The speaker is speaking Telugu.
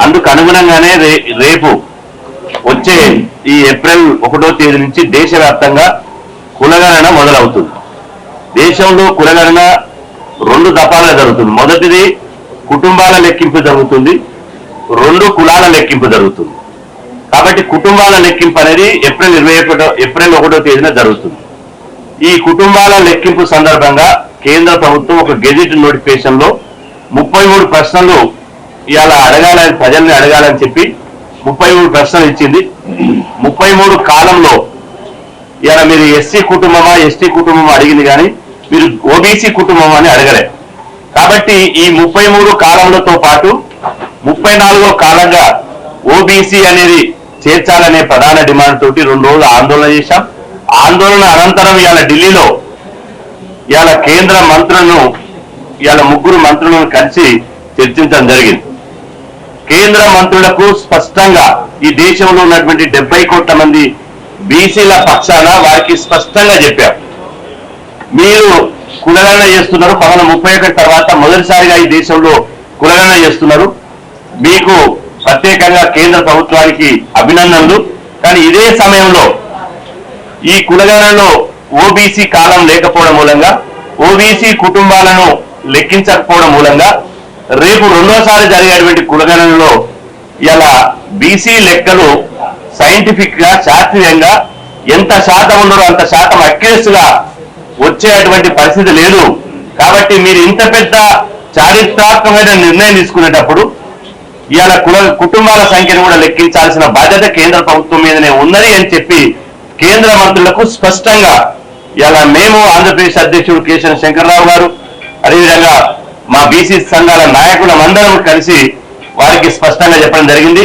అందుకు అనుగుణంగానే రేపు వచ్చే ఈ ఏప్రిల్ 1వ తేదీ నుంచి దేశవ్యాప్తంగా కులగణన మొదలవుతుంది. దేశంలో కులగణన 2 దఫాలుగా జరుగుతుంది. మొదటిది కుటుంబాల లెక్కింపు జరుగుతుంది, 2 కులాల లెక్కింపు జరుగుతుంది. కాబట్టి కుటుంబాల లెక్కింపు అనేది ఏప్రిల్ 1వ తేదీన జరుగుతుంది. ఈ కుటుంబాల లెక్కింపు సందర్భంగా కేంద్ర ప్రభుత్వం ఒక గెజిట్ నోటిఫికేషన్ లో 33 ప్రశ్నలు ఇవాళ అడగాలని, ప్రజల్ని అడగాలని చెప్పి 33 ప్రశ్నలు ఇచ్చింది. 33 కాలంలో ఇవాళ మీరు ఎస్సీ కుటుంబమా ఎస్టీ కుటుంబమా అడిగింది, కానీ మీరు ఓబీసీ కుటుంబం అని అడగలే. కాబట్టి ఈ 33 కాలంలోతో పాటు 34వ కాలంగా ఓబీసీ అనేది చేర్చాలనే ప్రధాన డిమాండ్ తోటి 2 రోజులు ఆందోళన చేశాం. ఆందోళన అనంతరం ఇవాళ ఢిల్లీలో ఇవాళ కేంద్ర మంత్రులను, ఇవాళ 3 మంత్రులను కలిసి చర్చించడం జరిగింది. కేంద్ర మంత్రులకు స్పష్టంగా ఈ దేశంలో ఉన్నటువంటి 70 కోట్ల మంది బీసీల పక్షాన వారికి స్పష్టంగా చెప్పారు, మీరు కులగణన చేస్తున్నారు, 31 తర్వాత మొదటిసారిగా ఈ దేశంలో కులగణన చేస్తున్నారు, మీకు ప్రత్యేకంగా కేంద్ర ప్రభుత్వానికి అభినందనలు. కానీ ఇదే సమయంలో ఈ కులగణనలో ఓబీసీ కాలం లేకపోవడం మూలంగా, ఓబీసీ కుటుంబాలను లెక్కించకపోవడం మూలంగా రేపు 2వసారి జరిగేటువంటి కులగణనలో ఇలా బీసీ లెక్కలు సైంటిఫిక్ గా, శాస్త్రీయంగా ఎంత శాతం ఉన్నారో అంత శాతం అక్యురేట్ గా వచ్చేటువంటి పరిస్థితి లేదు. కాబట్టి మీరు ఇంత పెద్ద చారిత్రాత్మకమైన నిర్ణయం తీసుకునేటప్పుడు ఇవాళ కుటుంబాల సంఖ్యను కూడా లెక్కించాల్సిన బాధ్యత కేంద్ర ప్రభుత్వం మీదనే ఉన్నది అని చెప్పి కేంద్ర మంత్రులకు స్పష్టంగా ఇవాళ మేము, ఆంధ్రప్రదేశ్ అధ్యక్షుడు కేశవ శంకర్రావు గారు, అదేవిధంగా మా బీసీ సంఘాల నాయకులందరం కలిసి వారికి స్పష్టంగా చెప్పడం జరిగింది.